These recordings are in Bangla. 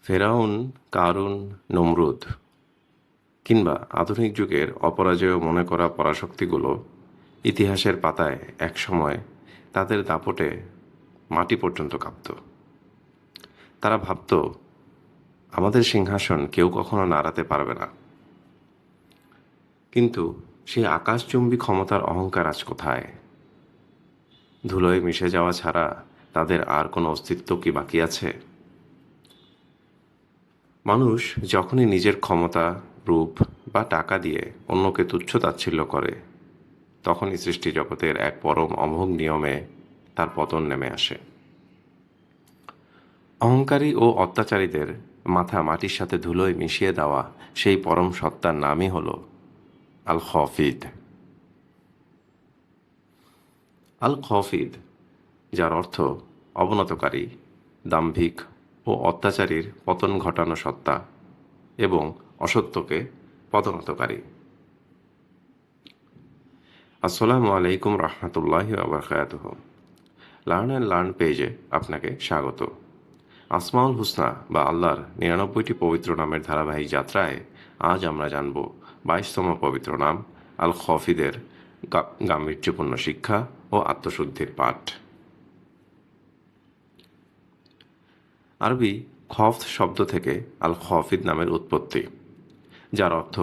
ফেরাউন, কারুন, নমরুদ কিংবা আধুনিক যুগের অপরাজেয় মনে করা পরাশক্তিগুলো ইতিহাসের পাতায় একসময় তাদের দাপটে মাটি পর্যন্ত কাঁপত। তারা ভাবত, আমাদের সিংহাসন কেউ কখনো নাড়াতে পারবে না। কিন্তু সেই আকাশচুম্বী ক্ষমতার অহংকার আজ কোথায়? ধুলোয় মিশে যাওয়া ছাড়া তাদের আর কোনো অস্তিত্ব কি বাকি আছে? মানুষ যখনই নিজের ক্ষমতা, রূপ বা টাকা দিয়ে অন্যকে তুচ্ছ-তাচ্ছিল্য করে, তখনই সৃষ্টি জগতের এক পরম অমোঘ নিয়মে তার পতন নেমে আসে। অহংকারী ও অত্যাচারীদের মাথা মাটির সাথে ধুলোয় মিশিয়ে দেওয়া সেই পরম সত্তার নামই হল আল খফিদ। আল খফিদ, যার অর্থ অবনতকারী, দাম্ভিক ও অত্যাচারীর পতন ঘটানো সত্তা এবং অসত্যকে পদোন্নতকারী। আসসালামু আলাইকুম রহমতুল্লাহি ওয়া বারাকাতুহু। লার্ন অ্যান্ড লার্ন পেজে আপনাকে স্বাগত। আসমাউল হুসনা বা আল্লাহর ৯৯টি পবিত্র নামের ধারাবাহিক যাত্রায় আজ আমরা জানব ২২তম পবিত্র নাম আল খফিদের গাম্ভীর্যপূর্ণ শিক্ষা ও আত্মশুদ্ধির পাঠ। আরবি খফদ শব্দ থেকে আল খফিদ নামের উৎপত্তি, যার অর্থ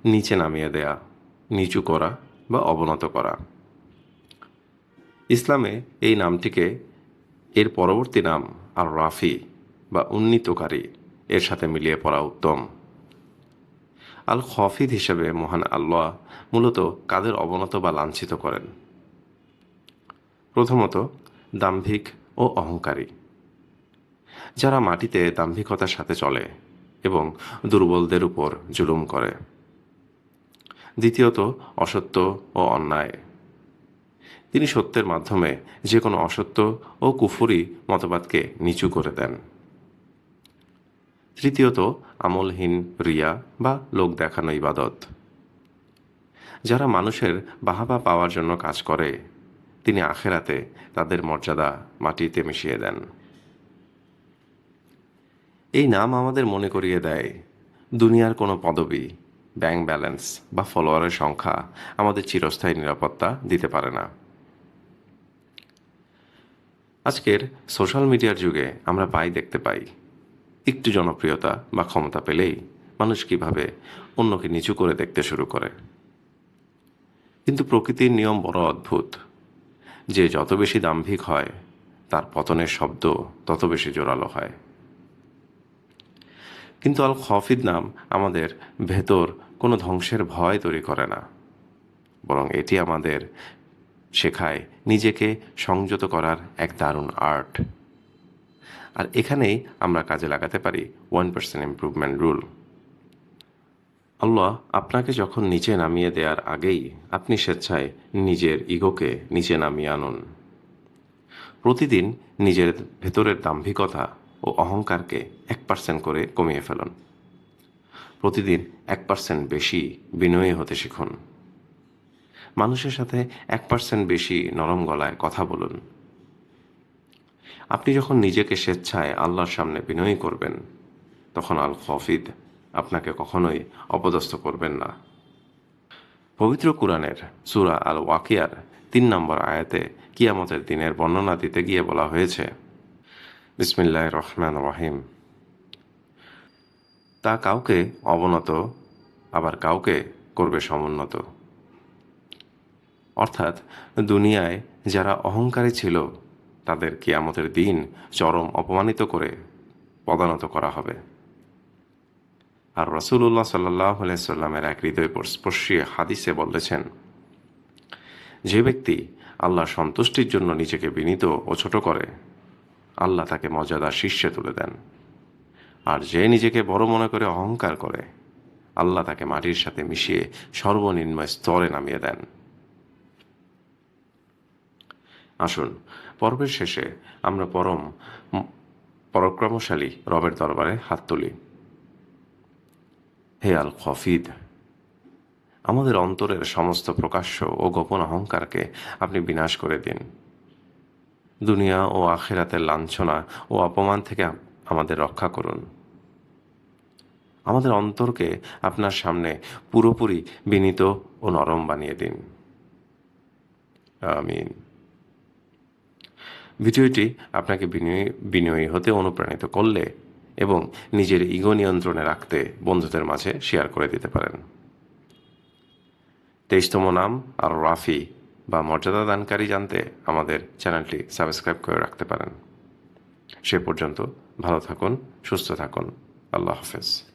নিচে নামিয়ে দেয়া, নিচু করা বা অবনত করা। ইসলামে এই নামটিকে এর পরবর্তী নাম আর রাফি বা উন্নীতকারী এর সাথে মিলিয়ে পড়া উত্তম। আল খফিদ হিসেবে মহান আল্লাহ মূলত কাদের অবনত বা লাঞ্ছিত করেন? প্রথমত, দাম্ভিক ও অহংকারী, যারা মাটিতে দাম্ভিকতার সাথে চলে এবং দুর্বলদের উপর জুলুম করে। দ্বিতীয়ত, অসত্য ও অন্যায়, তিনি সত্যের মাধ্যমে যে কোনো অসত্য ও কুফরি মতবাদকে নিচু করে দেন। তৃতীয়ত, আমলহীন রিয়া বা লোক দেখানো ইবাদত, যারা মানুষের বাহাবা পাওয়ার জন্য কাজ করে, তিনি আখেরাতে তাদের মর্যাদা মাটিতে মিশিয়ে দেন। এই নাম আমাদের মনে করিয়ে দেয়, দুনিয়ার কোনো পদবি, ব্যাংক ব্যালেন্স বা ফলোয়ারের সংখ্যা আমাদের চিরস্থায়ী নিরাপত্তা দিতে পারে না। আজকের সোশ্যাল মিডিয়ার যুগে আমরা দেখতে পাই, একটু জনপ্রিয়তা বা ক্ষমতা পেলেই মানুষ কিভাবে অন্যকে নিচু করে দেখতে শুরু করে। কিন্তু প্রকৃতির নিয়ম বড় অদ্ভুত, যে যত বেশি দাম্ভিক হয় তার পতনের শব্দ তত বেশি জোরালো হয়। কিন্তু আল খফিদ নাম আমাদের ভেতর কোনো ধ্বংসের ভয় তৈরি করে না, বরং এটি আমাদের শেখায় নিজেকে সংযত করার এক দারুণ আর্ট। আর এখানেই আমরা কাজে লাগাতে পারি 1% ইমপ্রুভমেন্ট রুল। আল্লাহ আপনাকে যখন নিচে নামিয়ে দেওয়ার আগেই আপনি স্বেচ্ছায় নিজের ইগোকে নিচে নামিয়ে আনুন। প্রতিদিন নিজের ভেতরের দাম্ভিকতা ও অহংকারকে 1% করে কমিয়ে ফেলুন। প্রতিদিন 1% বেশি বিনয়ী হতে শিখুন। মানুষের সাথে 1% বেশি নরম গলায় কথা বলুন। আপনি যখন নিজেকে স্বেচ্ছায় আল্লাহর সামনে বিনয়ী করবেন, তখন আল খফিদ আপনাকে কখনোই অপদস্থ করবেন না। পবিত্র কুরআনের সূরা আল ওয়াকিয়ার ৩ নম্বর আয়াতে কিয়ামতের দিনের বর্ণনা দিতে গিয়ে বলা হয়েছে, বিসমিল্লাহির রহমানির রহিম, তা কাউকে অবনত আবার কাউকে করবে সমুন্নত। অর্থাৎ দুনিয়ায় যারা অহংকারী ছিল তাদের কিয়ামতের দিন চরম অপমানিত করে পদানত করা হবে। আর রাসূলুল্লাহ সাল্লাল্লাহু আলাইহি সাল্লামের এক হৃদয়স্পর্শী হাদিসে বলেছেন, যে ব্যক্তি আল্লাহর সন্তুষ্টির জন্য নিজেকে বিনীত ও ছোট করে, আল্লাহ তাকে মর্যাদার শীর্ষে তুলে দেন। আর যে নিজেকে বড় মনে করে অহংকার করে, আল্লাহ তাকে মাটির সাথে মিশিয়ে সর্বনিম্ন স্তরে নামিয়ে দেন। আসুন, পর্বের শেষে আমরা পরাক্রমশালী রবের দরবারে হাত তুলি। হে আল খফিদ, আমাদের অন্তরের সমস্ত প্রকাশ্য ও গোপন অহংকারকে আপনি বিনাশ করে দিন। দুনিয়া ও আখিরাতের লাঞ্ছনা ও অপমান থেকে আমাদের রক্ষা করুন। আমাদের অন্তরকে আপনার সামনে পুরোপুরি বিনীত ও নরম বানিয়ে দিন। আমিন। ভিডিওটি আপনাকে বিনয়ী হতে অনুপ্রাণিত করলে এবং নিজের ইগো নিয়ন্ত্রণে রাখতে বন্ধুদের মাঝে শেয়ার করে দিতে পারেন। 23তম নাম আর রাফি বা মর্যাদা দানকারী জানতে আমাদের চ্যানেলটি সাবস্ক্রাইব করে রাখতে পারেন। সে পর্যন্ত ভালো থাকুন, সুস্থ থাকুন। আল্লাহ হাফেজ।